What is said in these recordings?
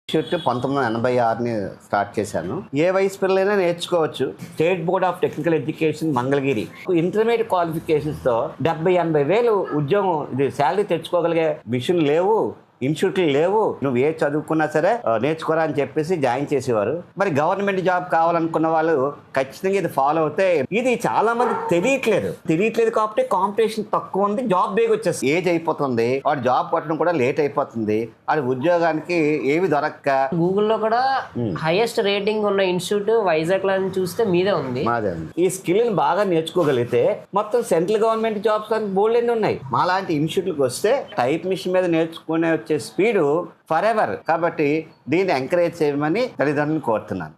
Institute 1986 start చేశాను. ఏ వయసు పిల్లలైనా నేర్చుకోవచ్చు. State board of technical education Mangalagiri intermediate క్వాలిఫికేషన్స్తో 70-80 వేలు ఉద్యోగం ఇది శాలరీ తెచ్చుకోగలిగే మిషన్ లేవు, ఇన్స్టిట్యూట్లు లేవు. నువ్వు ఏ చదువుకున్నా సరే నేర్చుకోరా అని చెప్పేసి జాయిన్ చేసేవారు. మరి గవర్నమెంట్ జాబ్ కావాలనుకున్న వాళ్ళు ఖచ్చితంగా ఇది ఫాలో అవుతే, ఇది చాలా మంది తెలియట్లేదు కాబట్టి కాంపిటీషన్ తక్కువ ఉంది, జాబ్ బేగ్ వచ్చేసి ఏజ్ అయిపోతుంది, వాడు జాబ్ కొట్టడం కూడా లేట్ అయిపోతుంది, వాడి ఉద్యోగానికి ఏవి దొరక్క. గూగుల్లో కూడా హైయెస్ట్ రేటింగ్ ఉన్న ఇన్స్టిట్యూట్ వైజాగ్ లో చూస్తే మీదే ఉంది. ఈ స్కిల్ బాగా నేర్చుకోగలిగితే మొత్తం సెంట్రల్ గవర్నమెంట్ జాబ్స్ బోల్డ్ ఎన్ని ఉన్నాయి. మాలాంటి ఇన్స్టిట్యూట్లకు వస్తే టైప్ మిషన్ మీద నేర్చుకునే వచ్చే స్పీడు ఫర్ ఎవర్. కాబట్టి దీన్ని ఎంకరేజ్ చేయమని తల్లిదండ్రులను కోరుతున్నాను.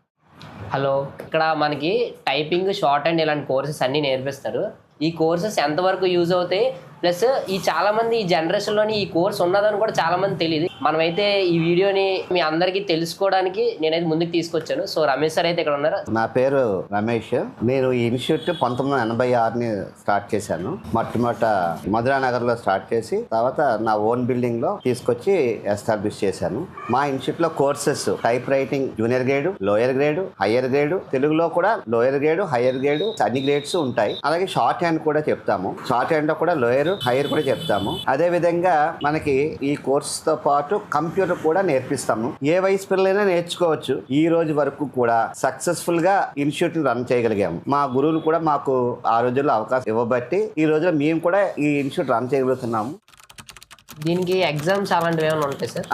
హలో, ఇక్కడ మనకి టైపింగ్, షార్ట్ అండ్ ఇలాంటి కోర్సెస్ అన్నీ నేర్పిస్తారు. ఈ కోర్సెస్ ఎంతవరకు యూజ్ అవుతాయి, ప్లస్ చాలామంది ఈ జనరేషన్లోని ఈ కోర్స్ ఉన్నదని కూడా చాలామంది తెలియదు. మనమైతే ఈ వీడియోని మీ అందరికీ తెలుసుకోవడానికి నేనైతే ముందుకు తీసుకొచ్చాను. సో రమేష్ సార్ అయితే ఇక్కడ ఉన్నారు. నా పేరు రమేష్. నేను ఈ ఇన్స్టిట్యూట్ 1986 స్టార్ట్ చేశాను. మొట్టమొదట మధురానగర్లో స్టార్ట్ చేసి తర్వాత నా ఓన్ బిల్డింగ్ లో తీసుకొచ్చి ఎస్టాబ్లిష్ చేశాను. మా ఇన్స్టిట్యూట్ లో courses type writing junior grade, lower grade, higher grade, తెలుగులో కూడా లోయర్ గ్రేడ్, హయ్యర్ గ్రేడ్ అన్ని గ్రేడ్స్ ఉంటాయి. అలాగే షార్ట్ హ్యాండ్ కూడా చెప్తాము. షార్ట్ హ్యాండ్ లో కూడా లోయర్, హైయర్ కూడా చెప్తాము. అదే విధంగా మనకి ఈ కోర్స్ తో పాటు కంప్యూటర్ కూడా నేర్పిస్తాము. ఏ వయసు పిల్లలైనా నేర్చుకోవచ్చు. ఈ రోజు వరకు కూడా సక్సెస్ఫుల్ గా ఇన్స్టిట్యూట్ రన్ చేయగలిగాము. మా గురువులు కూడా మాకు ఆ రోజుల్లో అవకాశం ఇవ్వబట్టి ఈ రోజులో మేము కూడా ఈ ఇన్స్టిట్యూట్ రన్ చేయగలుగుతున్నాము. దీనికి ఎగ్జామ్స్ అలాంటివి ఏమైనా ఉంటాయి sir?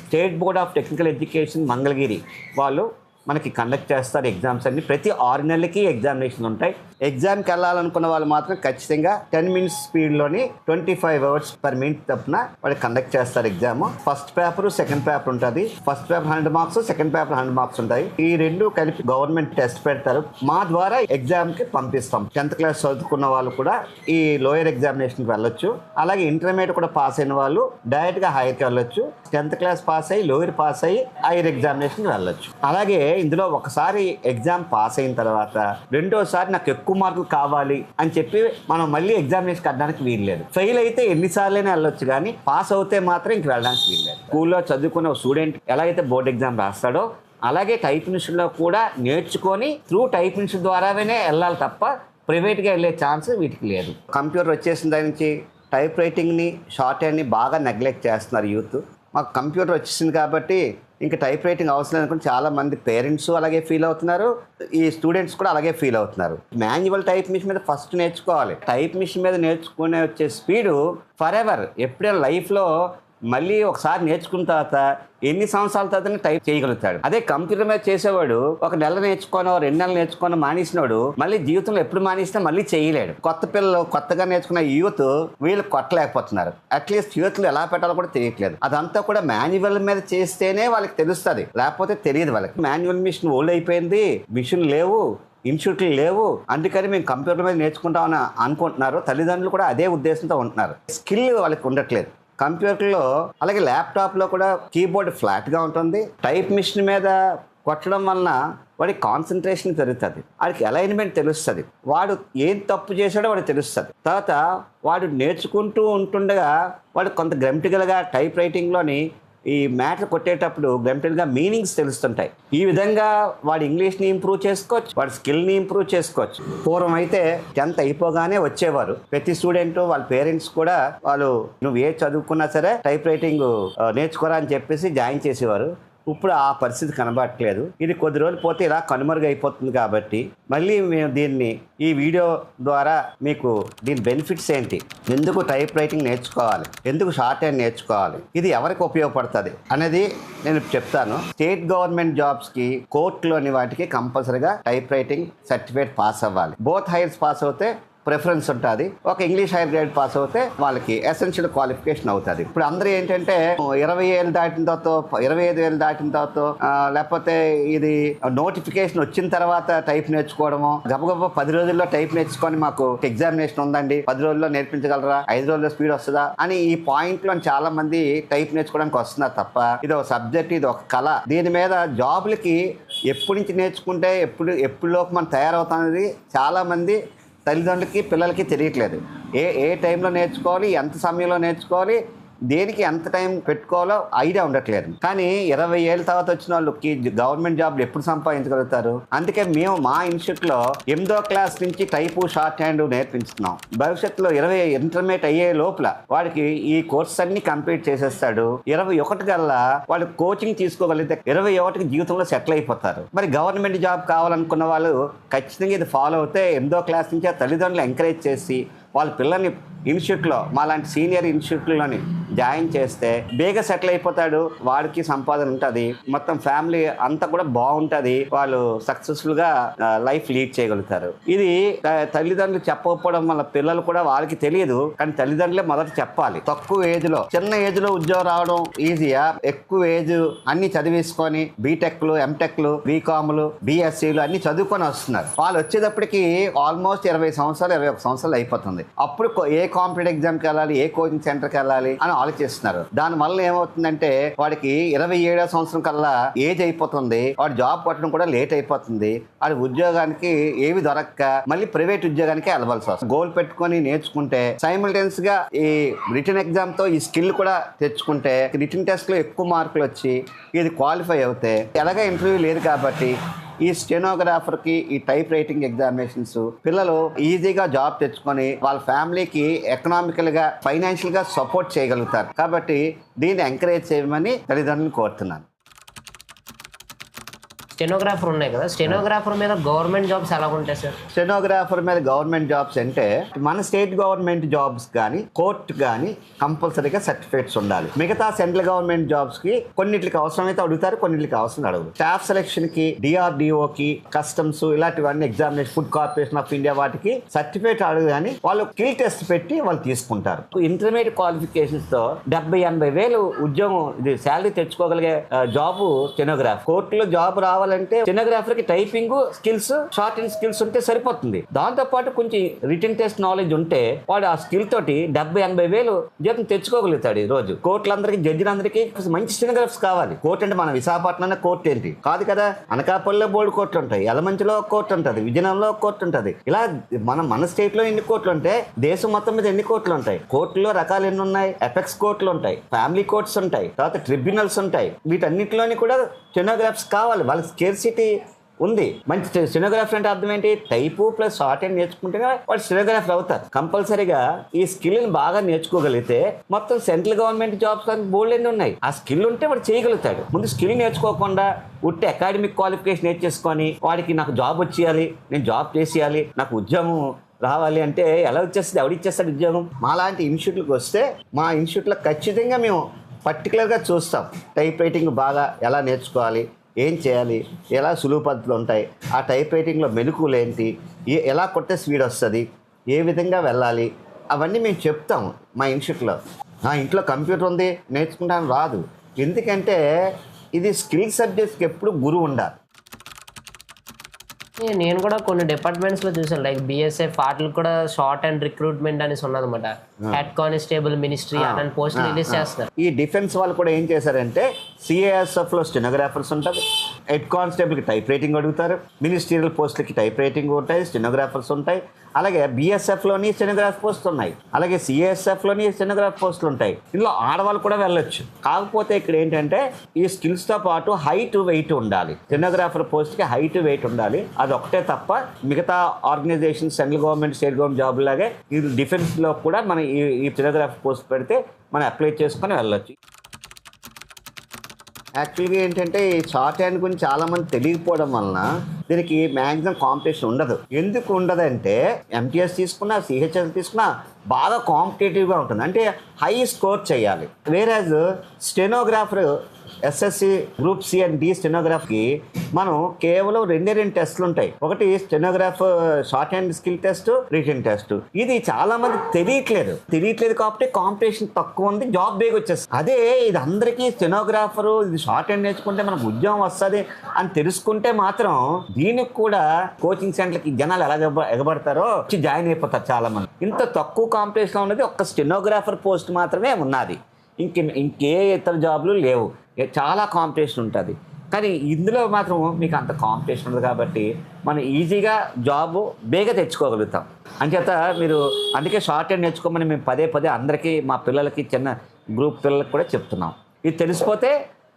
State board of technical education Mangalagiri వాళ్ళు మనకి కండక్ట్ చేస్తారు ఎగ్జామ్స్ అన్ని. ప్రతి 6 నెలలకి ఎగ్జామినేషన్ ఉంటాయి. ఎగ్జామ్కి వెళ్ళాలనుకున్న వాళ్ళు మాత్రం ఖచ్చితంగా 10 minutes స్పీడ్లోని 25 hours per minute తప్పున వాళ్ళు కండక్ట్ చేస్తారు exam. First paper, second paper ఉంటుంది. First paper 100 marks, second paper 100 marks ఉంటాయి. ఈ రెండు కలిపి గవర్నమెంట్ టెస్ట్ పెడతారు. మా ద్వారా ఎగ్జామ్కి పంపిస్తాం. 10th class చదువుకున్న వాళ్ళు కూడా ఈ లోయర్ ఎగ్జామినేషన్కి వెళ్ళొచ్చు. అలాగే ఇంటర్మీడియట్ కూడా పాస్ అయిన వాళ్ళు డైరెక్ట్గా హైయర్కి వెళ్ళొచ్చు. 10th class పాస్ అయ్యి లోయర్ పాస్ అయ్యి హైయర్ ఎగ్జామినేషన్కి వెళ్ళొచ్చు. అలాగే ఇందులో ఒకసారి ఎగ్జామ్ పాస్ అయిన తర్వాత రెండోసారి నాకు ఎక్కువ మార్కులు కావాలి అని చెప్పి మనం మళ్ళీ ఎగ్జామినేషన్ కట్టడానికి వీల్లేదు. ఫెయిల్ అయితే ఎన్నిసార్లైనా వెళ్ళొచ్చు, కానీ పాస్ అవుతే మాత్రం ఇంక వెళ్ళడానికి వీల్లేదు. స్కూల్లో చదువుకునే స్టూడెంట్ ఎలా అయితే బోర్డ్ ఎగ్జామ్ రాస్తాడో అలాగే టైప్ ఇన్స్టిట్యూట్లో కూడా నేర్చుకొని త్రూ టైప్ ఇన్స్టిట్యూట్ ద్వారానే వెళ్ళాలి తప్ప ప్రైవేట్గా వెళ్ళే ఛాన్స్ వీటికి లేదు. కంప్యూటర్ వచ్చేసిన దాని నుంచి టైప్ రైటింగ్ని, షార్ట్ హ్యాండ్ని బాగా నెగ్లెక్ట్ చేస్తున్నారు యూత్. మాకు కంప్యూటర్ వచ్చేసింది కాబట్టి ఇంకా టైప్ రైటింగ్ అవసరం అనుకుని చాలా మంది పేరెంట్స్ అలాగే ఫీల్ అవుతున్నారు, ఈ స్టూడెంట్స్ కూడా అలాగే ఫీల్ అవుతున్నారు. మాన్యువల్ టైప్ మిషన్ మీద ఫస్ట్ నేర్చుకోవాలి. టైప్ మిషన్ మీద నేర్చుకునే వచ్చే స్పీడు ఫర్ ఎవర్. ఎప్పుడైనా లైఫ్లో మళ్ళీ ఒకసారి నేర్చుకున్న తర్వాత ఎన్ని సంవత్సరాల తర్వాత టైప్ చేయగలుగుతాడు. అదే కంప్యూటర్ మీద చేసేవాడు 1 నెల నేర్చుకోనో 2 నెలలు నేర్చుకోనో మానేసినాడు మళ్ళీ జీవితంలో ఎప్పుడు మానేసినా మళ్ళీ చేయలేడు. కొత్త పిల్లలు కొత్తగా నేర్చుకున్న యూత్ వీళ్ళు కొట్టలేకపోతున్నారు. అట్లీస్ట్ యూత్లు ఎలా పెట్టాలో కూడా తెలియట్లేదు. అదంతా కూడా మాన్యువల్ మీద చేస్తేనే వాళ్ళకి తెలుస్తుంది, లేకపోతే తెలియదు వాళ్ళకి. మాన్యువల్ మిషన్ ఓల్డ్ అయిపోయింది, మిషన్ లేవు, ఇన్స్టిట్యూట్లు లేవు, అందుకని మేము కంప్యూటర్ మీద నేర్చుకుంటామని అనుకుంటున్నారు. తల్లిదండ్రులు కూడా అదే ఉద్దేశంతో ఉంటున్నారు. స్కిల్ వాళ్ళకి ఉండట్లేదు కంప్యూటర్లో. అలాగే ల్యాప్టాప్లో కూడా కీబోర్డ్ ఫ్లాట్గా ఉంటుంది. టైప్ మిషన్ మీద కొట్టడం వలన వాడికి కాన్సన్ట్రేషన్ పెరుగుతుంది, వాడికి అలైన్మెంట్ తెలుస్తుంది, వాడు ఏం తప్పు చేశాడో వాడికి తెలుస్తుంది. తర్వాత వాడు నేర్చుకుంటూ ఉంటుండగా వాడు కొంత గ్రామటికల్గా టైప్ రైటింగ్లోని ఈ మ్యాటర్ కొట్టేటప్పుడు గ్రామటికల్గా మీనింగ్స్ తెలుస్తుంటాయి. ఈ విధంగా వాడు ఇంగ్లీష్ని ఇంప్రూవ్ చేసుకోవచ్చు, వాడి స్కిల్ని ఇంప్రూవ్ చేసుకోవచ్చు. పూర్వం అయితే 10th అయిపోగానే వచ్చేవారు ప్రతి స్టూడెంట్, వాళ్ళ పేరెంట్స్ కూడా వాళ్ళు నువ్వు ఏ చదువుకున్నా సరే టైప్ రైటింగ్ నేర్చుకోరా అని చెప్పేసి జాయిన్ చేసేవారు. ఇప్పుడు ఆ పరిస్థితి కనబడట్లేదు. ఇది కొద్ది రోజులు పోతే ఇలా కనుమరుగైపోతుంది. కాబట్టి మళ్ళీ మేము దీన్ని ఈ వీడియో ద్వారా మీకు దీని బెనిఫిట్స్ ఏంటి, ఎందుకు టైప్ రైటింగ్ నేర్చుకోవాలి, ఎందుకు షార్ట్ హ్యాండ్ నేర్చుకోవాలి, ఇది ఎవరికి ఉపయోగపడుతుంది అనేది నేను చెప్తాను. స్టేట్ గవర్నమెంట్ జాబ్స్కి, కోర్టులోని వాటికి కంపల్సరీగా టైప్ రైటింగ్ సర్టిఫికేట్ పాస్ అవ్వాలి. బోత్ హైయర్స్ పాస్ అవుతే ప్రిఫరెన్స్ ఉంటుంది. ఒక ఇంగ్లీష్ హైయర్ గ్రేడ్ పాస్ అవుతే వాళ్ళకి ఎసెన్షియల్ క్వాలిఫికేషన్ అవుతుంది. ఇప్పుడు అందరూ ఏంటంటే 20 ఏళ్ళు దాటిన తర్వాత, 25 ఏళ్ళు దాటిన తర్వాత, లేకపోతే ఇది నోటిఫికేషన్ వచ్చిన తర్వాత టైప్ నేర్చుకోవడము, గబగబా 10 రోజుల్లో టైప్ నేర్చుకొని మాకు ఎగ్జామినేషన్ ఉందండి 10 రోజుల్లో నేర్పించగలరా, 5 రోజుల్లో స్పీడ్ వస్తుందా అని ఈ పాయింట్లో చాలా మంది టైప్ నేర్చుకోవడానికి వస్తున్నారు తప్ప ఇది ఒక సబ్జెక్ట్, ఇది ఒక కళ. దీని మీద జాబులకి ఎప్పటి నుంచి నేర్చుకుంటే ఎప్పుడులోపు మనం తయారవుతాం అనేది చాలామంది తల్లిదండ్రులకి పిల్లలకి తెలియట్లేదు. ఏ టైంలో నేర్చుకోవాలి, ఎంత సమయంలో నేర్చుకోవాలి, దేనికి ఎంత టైం పెట్టుకోవాలో ఐడియా ఉండట్లేదు. కానీ 20 ఏళ్ళ తర్వాత వచ్చిన వాళ్ళకి గవర్నమెంట్ జాబ్లు ఎప్పుడు సంపాదించగలుగుతారు? అందుకే మేము మా ఇన్స్టిట్యూట్లో 8వ క్లాస్ నుంచి టైపు షార్ట్ హ్యాండ్ నేర్పించుతున్నాం. భవిష్యత్తులో 20 ఇంటర్మీడియట్ అయ్యే లోపల వాడికి ఈ కోర్సెస్ అన్ని కంప్లీట్ చేసేస్తాడు. 21 కల్లా వాడు కోచింగ్ తీసుకోగలిగితే 21కి జీవితంలో సెటిల్ అయిపోతారు. మరి గవర్నమెంట్ జాబ్ కావాలనుకున్న వాళ్ళు ఖచ్చితంగా ఇది ఫాలో అవుతే 8వ క్లాస్ నుంచి ఆ తల్లిదండ్రులు ఎంకరేజ్ చేసి వాళ్ళ పిల్లల్ని ఇన్స్టిట్యూట్లో మా లాంటి సీనియర్ ఇన్స్టిట్యూట్లోని జాయిన్ చేస్తే బేగా సెటిల్ అయిపోతాడు. వాడికి సంపాదన ఉంటుంది, మొత్తం ఫ్యామిలీ అంతా కూడా బాగుంటుంది. వాళ్ళు సక్సెస్ఫుల్గా లైఫ్ లీడ్ చేయగలుగుతారు. ఇది తల్లిదండ్రులు చెప్పకపోవడం వల్ల పిల్లలు కూడా వాళ్ళకి తెలియదు, కానీ తల్లిదండ్రులే మొదట చెప్పాలి. తక్కువ ఏజ్లో చిన్న ఏజ్లో ఉద్యోగం రావడం ఈజీయా? ఎక్కువ ఏజ్ అన్ని చదివేసుకొని బీటెక్లు, ఎంటెక్లు, బీకామ్లు, బీఎస్సీలు అన్ని చదువుకొని వస్తున్నారు. వాళ్ళు వచ్చేటప్పటికి ఆల్మోస్ట్ 20 సంవత్సరాలు 21 సంవత్సరాలు అయిపోతుంది. అప్పుడు ఏ కాంపిటేటివ్ ఎగ్జామ్కి వెళ్ళాలి, ఏ కోచింగ్ సెంటర్కి వెళ్ళాలి అని ఆలోచిస్తున్నారు. దానివల్ల ఏమవుతుందంటే వాడికి 27వ సంవత్సరం కల్లా ఏజ్ అయిపోతుంది. వాడు జాబ్ పట్టడం కూడా లేట్ అయిపోతుంది. వాడి ఉద్యోగానికి ఏవి దొరక్క మళ్ళీ ప్రైవేట్ ఉద్యోగానికి వెళ్ళవలసి వస్తుంది. గోల్ పెట్టుకొని నేర్చుకుంటే సైమల్టేనియస్ గా ఈ రిటర్న్ ఎగ్జామ్ తో ఈ స్కిల్ కూడా తెచ్చుకుంటే రిటర్న్ టెస్ట్ లో ఎక్కువ మార్కులు వచ్చి ఇది క్వాలిఫై అవుతే ఎలాగ ఇంటర్వ్యూ లేదు కాబట్టి ఈ స్టెనోగ్రాఫర్కి ఈ టైప్ రైటింగ్ ఎగ్జామినేషన్స్ పిల్లలు ఈజీగా జాబ్ తెచ్చుకొని వాళ్ళ ఫ్యామిలీకి ఎకనామికల్గా ఫైనాన్షియల్గా సపోర్ట్ చేయగలుగుతారు. కాబట్టి దీన్ని ఎంకరేజ్ చేయమని తల్లిదండ్రులను కోరుతున్నాను. స్టెనోగ్రాఫర్ ఉన్నాయి కదా, స్టెనోగ్రాఫర్ మీద గవర్నమెంట్ జాబ్స్ ఎలా ఉంటాయి సార్? స్టెనోగ్రాఫర్ మీద గవర్నమెంట్ జాబ్స్ అంటే మన స్టేట్ గవర్నమెంట్ జాబ్స్ కానీ కోర్టు కానీ కంపల్సరీగా సర్టిఫికేట్స్ ఉండాలి. మిగతా సెంట్రల్ గవర్నమెంట్ జాబ్స్ కి కొన్నిటికి అవసరమైతే అడుగుతారు, కొన్నిటికి అవసరం అడుగుతారు. స్టాఫ్ సెలక్షన్ కి, DRDOకి, కస్టమ్స్ ఇలాంటివన్నీ examination, food corporation of India వాటికి సర్టిఫికేట్ అడుగు కానీ వాళ్ళు స్కిల్ టెస్ట్ పెట్టి వాళ్ళు తీసుకుంటారు. ఇంటర్మీడియట్ క్వాలిఫికేషన్స్ తో 70-80 వేలు ఉద్యోగం ఇది శాలరీ తెచ్చుకోగలిగే జాబ్ స్టెనోగ్రాఫర్. కోర్టులో జాబ్ రావాలి అంటే స్టెనోగ్రాఫర్ కి typing skills, short and skills ఉంటే సరిపోతుంది. దాంతో పాటు కొంచెం రిటన్ టెస్ట్ నాలెడ్జ్ ఉంటే వాడు ఆ స్కిల్ తోటి 70-80 వేలు జీతం తెచ్చుకోగలుగుతాడు. ఈ రోజు కోర్టులందరికీ, జడ్జిలందరికీ మంచి స్టెనోగ్రాఫర్స్ కావాలి. కోర్టు అంటే మన విశాఖపట్నంలో కోర్టు ఏంటి కాదు కదా, అనకాపల్లిలో బోర్డు కోర్టులు ఉంటాయి, యలమంచిలో ఒక కోర్టు ఉంటుంది, విజయనగరంలో ఒక కోర్టు ఉంటుంది. ఇలా మన స్టేట్ లో ఎన్ని కోర్టులు ఉంటాయి, దేశం మొత్తం మీద ఎన్ని కోర్టులు ఉంటాయి. కోర్టులో రకాలు ఎన్ని ఉన్నాయి? ఎపెక్స్ కోర్టులు ఉంటాయి, ఫ్యామిలీ కోర్ట్స్ ఉంటాయి, తర్వాత ట్రిబ్యునల్స్ ఉంటాయి. వీటన్నిటిలోని కూడా స్టెనోగ్రాఫర్స్ కావాలి. వాళ్ళకి స్కేర్సిటీ ఉంది. మంచి స్టెనోగ్రాఫర్ అంటే అర్థం ఏంటి? టైపు ప్లస్ షార్ట్ హ్యాండ్ నేర్చుకుంటేనే వాళ్ళు స్టెనోగ్రాఫర్ అవుతారు. కంపల్సరీగా ఈ స్కిల్ని బాగా నేర్చుకోగలిగితే మొత్తం సెంట్రల్ గవర్నమెంట్ జాబ్స్ బోల్డ్ ఎన్ని ఉన్నాయి. ఆ స్కిల్ ఉంటే వాడు చేయగలుగుతాడు. ముందు స్కిల్ నేర్చుకోకుండా ఉట్టి అకాడమిక్ క్వాలిఫికేషన్ నేర్చేసుకొని వాడికి నాకు జాబ్ వచ్చేయాలి, నేను జాబ్ చేసేయాలి, నాకు ఉద్యోగం రావాలి అంటే ఎలా వచ్చేస్తుంది? ఎవడిచ్చేస్తాడు ఉద్యోగం? మాలాంటి ఇన్స్టిట్యూట్లకు వస్తే మా ఇన్స్టిట్యూట్లో ఖచ్చితంగా మేము పర్టికులర్గా చూస్తాం టైప్ రైటింగ్ బాగా ఎలా నేర్చుకోవాలి, ఏం చేయాలి, ఎలా సులువు పద్ధతులు ఉంటాయి, ఆ టైప్ రైటింగ్లో మెలకువలు ఏంటి, ఎలా కొట్టే స్పీడ్ వస్తుంది, ఏ విధంగా వెళ్ళాలి, అవన్నీ మేము చెప్తాము మా ఇన్స్టిట్యూట్లో. నా ఇంట్లో కంప్యూటర్ ఉంది నేర్చుకుంటాను రాదు. ఎందుకంటే ఇది స్కిల్ సబ్జెక్ట్స్కి ఎప్పుడు గురువు ఉండాలి. నేను కూడా కొన్ని డిపార్ట్మెంట్స్లో చూసాను, లైక్ BSF వాటికి కూడా షార్ట్ అండ్ రిక్రూట్మెంట్ అనేసి ఉన్నదన్నమాట. హెడ్ కానిస్టేబుల్ మినిస్ట్రీ అని పోస్ట్ రిలీజ్ చేస్తున్నారు. ఈ డిఫెన్స్ వాళ్ళు కూడా ఏం చేశారంటే CASFలో స్టెనోగ్రాఫర్స్ ఉంటారు, హెడ్ కానిస్టేబుల్కి టైప్ రైటింగ్ అడుగుతారు, మినిస్ట్రియల్ పోస్టులకి టైప్ రైటింగ్ ఉంటాయి, స్టెనోగ్రాఫర్స్ ఉంటాయి. అలాగే BSFలోని స్టెనోగ్రాఫ్ పోస్టులు ఉన్నాయి, అలాగే CASFలోని స్టెనోగ్రాఫ్ పోస్టులు ఉంటాయి. ఇందులో ఆడవాళ్ళు కూడా వెళ్ళొచ్చు. కాకపోతే ఇక్కడ ఏంటంటే ఈ స్కిల్స్తో పాటు హైట్, వెయిట్ ఉండాలి. స్టెనోగ్రాఫర్ పోస్ట్కి హైట్, వెయిట్ ఉండాలి. అది ఒకటే తప్ప మిగతా organization, central government, state government job లాగే ఈ డిఫెన్స్లో కూడా మన ఈ స్టెనోగ్రాఫర్ పోస్ట్ పెడితే మనం అప్లై చేసుకొని వెళ్ళొచ్చు. యాక్చువల్గా ఏంటంటే ఈ షార్ట్ హ్యాండ్ గురించి చాలామంది తెలియకపోవడం వలన దీనికి మ్యాక్సిమం కాంపిటీషన్ ఉండదు. ఎందుకు ఉండదంటే MTS తీసుకున్నా, CHS తీసుకున్నా బాగా కాంపిటేటివ్గా ఉంటుంది. అంటే హై స్కోర్ చేయాలి. Average stenographer SSC group C and D స్టెనోగ్రాఫ్కి మనం కేవలం 2 టెస్ట్లు ఉంటాయి. ఒకటి stenograph shorthand skill test, written test. ఇది చాలా మంది తెలియట్లేదు కాబట్టి కాంపిటీషన్ తక్కువ ఉంది, జాబ్ బేగ్ వచ్చేస్తుంది. అదే ఇది అందరికీ స్టెనోగ్రాఫరు, ఇది షార్ట్ హ్యాండ్ నేర్చుకుంటే మనకు ఉద్యోగం వస్తుంది అని తెలుసుకుంటే మాత్రం దీనికి కూడా కోచింగ్ సెంటర్కి జనాలు ఎలా ఎగబడతారో వచ్చి జాయిన్ అయిపోతారు చాలా మంది. ఇంత తక్కువ కాంపిటీషన్ ఉన్నది ఒక్క స్టెనోగ్రాఫర్ పోస్ట్ మాత్రమే ఉన్నది. ఇంకే ఇతర జాబ్లు లేవు. చాలా కాంపిటీషన్ ఉంటుంది. కానీ ఇందులో మాత్రం మీకు అంత కాంపిటీషన్ ఉంది కాబట్టి మనం ఈజీగా జాబ్ బేగా తెచ్చుకోగలుగుతాం. అంచేత మీరు అందుకే షార్ట్ హ్యాండ్ నేర్చుకోమని మేము పదే అందరికీ మా పిల్లలకి గ్రూప్ పిల్లలకు కూడా చెప్తున్నాం. ఇది తెలిసిపోతే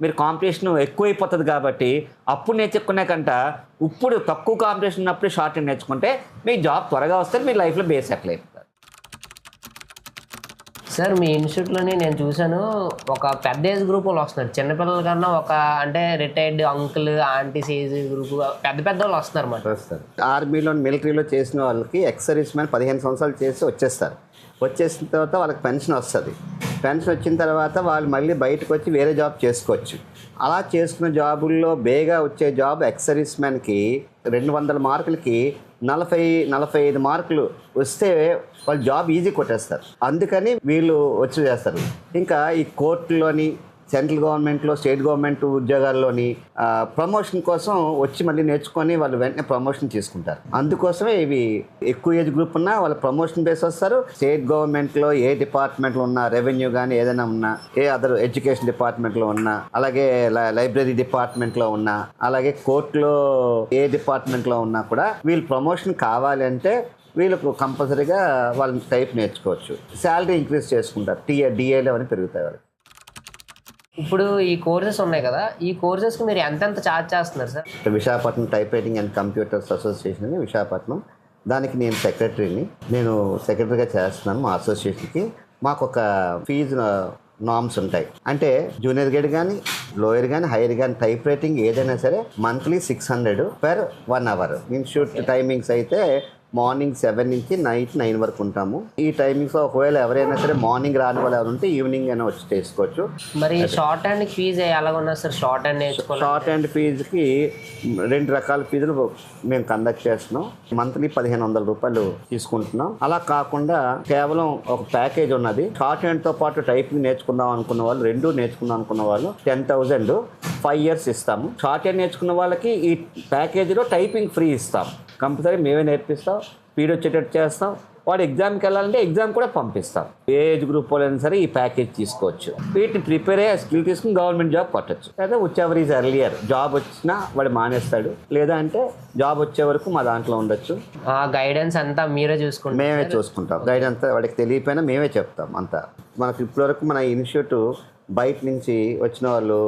మీరు కాంపిటీషన్ ఎక్కువైపోతుంది కాబట్టి అప్పుడు నేర్చుకునే కంట ఇప్పుడు తక్కువ కాంపిటీషన్ ఉన్నప్పుడు షార్ట్ హ్యాండ్ నేర్చుకుంటే మీ జాబ్ త్వరగా వస్తే మీ లైఫ్లో బేస్ సెటిల్ అయిపోతారు. సార్ మీ ఇన్స్టిట్యూట్లోని నేను చూశాను ఒక పెద్ద ఏజ్ గ్రూప్ వాళ్ళు వస్తున్నారు, చిన్నపిల్లల కన్నా ఒక అంటే retired uncle aunties age group పెద్ద పెద్ద వాళ్ళు వస్తున్నారు అన్నమాట. వస్తారు. ఆర్మీలో మిలిటరీలో చేసిన వాళ్ళకి ఎక్స్ సర్వీస్ మ్యాన్ 15 సంవత్సరాలు చేసి వచ్చేస్తారు. వచ్చేసిన తర్వాత వాళ్ళకి పెన్షన్ వస్తుంది. పెన్షన్ వచ్చిన తర్వాత వాళ్ళు మళ్ళీ బయటకు వచ్చి వేరే జాబ్ చేసుకోవచ్చు. అలా చేసుకున్న జాబుల్లో బేగా వచ్చే జాబ్ ఎక్స్ సర్వీస్ మ్యాన్కి 200 మార్కులకి 40-45 మార్కులు వస్తే వాళ్ళు జాబ్ ఈజీ కొట్టేస్తారు. అందుకని వీళ్ళు వచ్చి చేస్తారు. ఇంకా ఈ కోర్టులోని సెంట్రల్ గవర్నమెంట్లో స్టేట్ గవర్నమెంట్ ఉద్యోగాల్లోని ప్రమోషన్ కోసం వచ్చి మళ్ళీ నేర్చుకొని వాళ్ళు వెంటనే ప్రమోషన్ తీసుకుంటారు. అందుకోసమే ఇవి ఎక్కువ ఏజ్ గ్రూప్ ఉన్నా వాళ్ళు ప్రమోషన్ బేస్ వస్తారు. స్టేట్ గవర్నమెంట్లో ఏ డిపార్ట్మెంట్లో ఉన్నా, రెవెన్యూ కానీ ఏదైనా ఉన్నా, ఏ అదర్ ఎడ్యుకేషన్ డిపార్ట్మెంట్లో ఉన్నా, అలాగే లైబ్రరీ డిపార్ట్మెంట్లో ఉన్నా, అలాగే కోర్టులో ఏ డిపార్ట్మెంట్లో ఉన్నా కూడా వీళ్ళు ప్రమోషన్ కావాలి అంటే వీళ్ళకు కంపల్సరీగా వాళ్ళని టైప్ నేర్చుకోవచ్చు. శాలరీ ఇంక్రీజ్ చేసుకుంటారు. డిఏలు అని పెరుగుతాయి వాళ్ళకి. ఇప్పుడు ఈ కోర్సెస్ ఉన్నాయి కదా, ఈ కోర్సెస్కి మీరు ఎంతెంత ఛార్జ్ చేస్తున్నారు sir? Visakhapatnam type writing and computers association అని విశాఖపట్నం, దానికి నేను సెక్రటరీని. నేను సెక్రటరీగా చేస్తున్నాను మా అసోసియేషన్కి. మాకు ఒక ఫీజు నామ్స్ ఉంటాయి. అంటే జూనియర్ గ్రేడ్ కానీ, లోయర్ కానీ, హైయర్ కానీ టైప్ రైటింగ్ ఏదైనా సరే monthly 600 per 1 hour. Institute timings అయితే మార్నింగ్ 7 నుంచి నైట్ 9 వరకు ఉంటాము. ఈ టైమింగ్స్లో ఒకవేళ ఎవరైనా సరే మార్నింగ్ రాని వాళ్ళు ఎవరు ఉంటే ఈవినింగ్ అయినా వచ్చి చేసుకోవచ్చు. మరి షార్ట్ హ్యాండ్ ఫీజు ఎలాగున్నారు సార్? షార్ట్ హ్యాండ్ నేర్చుకోవాలి. షార్ట్ హ్యాండ్ ఫీజుకి 2 రకాల ఫీజులు మేము కండక్ట్ చేస్తున్నాం. మంత్లీ 1500 రూపాయలు తీసుకుంటున్నాం. అలా కాకుండా కేవలం ఒక ప్యాకేజ్ ఉన్నది. షార్ట్ హ్యాండ్తో పాటు టైపింగ్ నేర్చుకుందాం అనుకున్న వాళ్ళు, 2 నేర్చుకుందాం అనుకున్న వాళ్ళు 10,000 5 years ఇస్తాము. షార్ట్ హ్యాండ్ నేర్చుకున్న వాళ్ళకి ఈ ప్యాకేజీలో టైపింగ్ ఫ్రీ ఇస్తాం. కంపల్సరీ మేమే నేర్పిస్తాం, స్పీడ్ వచ్చేటట్టు చేస్తాం. వాడు ఎగ్జామ్కి వెళ్ళాలంటే ఎగ్జామ్ కూడా పంపిస్తాం. ఏ ఏజ్ గ్రూప్ వాళ్ళైనా సరే ఈ ప్యాకేజ్ తీసుకోవచ్చు. వీటిని ప్రిపేర్ అయ్యే స్కిల్ తీసుకుని గవర్నమెంట్ జాబ్ కొట్టచ్చు. లేదా విచ్ ఈజ్ ఎర్లియర్ జాబ్ వచ్చినా వాడు మానేస్తాడు, లేదా అంటే జాబ్ వచ్చే వరకు మా దాంట్లో ఉండొచ్చు. గైడెన్స్ అంతా మీరే చూసుకుంటాం? మేమే చూసుకుంటాం. గైడెన్స్ అంతా వాడికి తెలియపోయినా మేమే చెప్తాం అంతా. మనకు ఇప్పటివరకు మన ఇన్స్టిట్యూట్ బయట నుంచి వచ్చిన వాళ్ళు,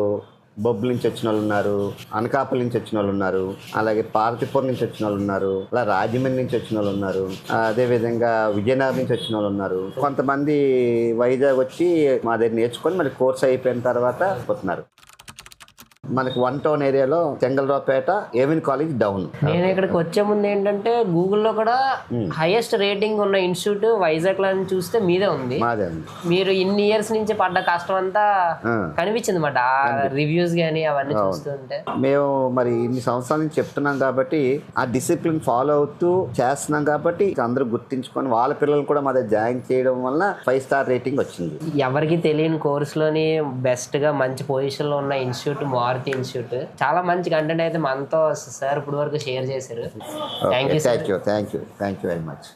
బొబ్బుల నుంచి వచ్చిన వాళ్ళు ఉన్నారు, అనకాపల్లి నుంచి వచ్చిన వాళ్ళు ఉన్నారు, అలాగే పార్వతీపురం నుంచి వచ్చిన వాళ్ళు ఉన్నారు, అలా రాజమండ్రి నుంచి వచ్చిన వాళ్ళు ఉన్నారు, అదేవిధంగా విజయనగరం నుంచి వచ్చిన వాళ్ళు ఉన్నారు. కొంతమంది వైజాగ్ వచ్చి మా దగ్గర నేర్చుకొని మళ్ళీ కోర్స్ అయిపోయిన తర్వాత పోతున్నారు. మనకి 1 town ఏరియాలో చెంగల్రావుపేట ఏవిన్ కాలేజ్ డౌన్. నేను ఇక్కడికి వచ్చే ముందు ఏంటంటే గూగుల్లో కూడా హైయెస్ట్ రేటింగ్ ఉన్న ఇన్స్టిట్యూట్ వైజాగ్ లో చూస్తే మీదే ఉంది. మీరు ఇన్ని ఇయర్స్ నుంచి పడ్డ కష్టం అంతా కనిపించింది అన్నమాట. రివ్యూస్ కానీ అవన్నీ చూస్తుంటే మేము మరి ఇన్ని సంవత్సరాల నుంచి చెప్తున్నాం కాబట్టి ఆ డిసిప్లిన్ ఫాలో అవుతూ చేస్తున్నాం కాబట్టి అందరూ గుర్తించుకొని వాళ్ళ పిల్లలు కూడా మా దగ్గర జాయిన్ చేయడం వల్ల 5 star రేటింగ్ వచ్చింది. ఎవరికి తెలియని కోర్సులోని బెస్ట్ గా మంచి పొజిషన్ లో ఉన్న ఇన్స్టిట్యూట్ మారుతి ఇన్స్టిట్యూట్. చాలా మంచి కంటెంట్ అయితే మనతో సార్ ఇప్పుడు వరకు షేర్ చేశారు. Thank you very much.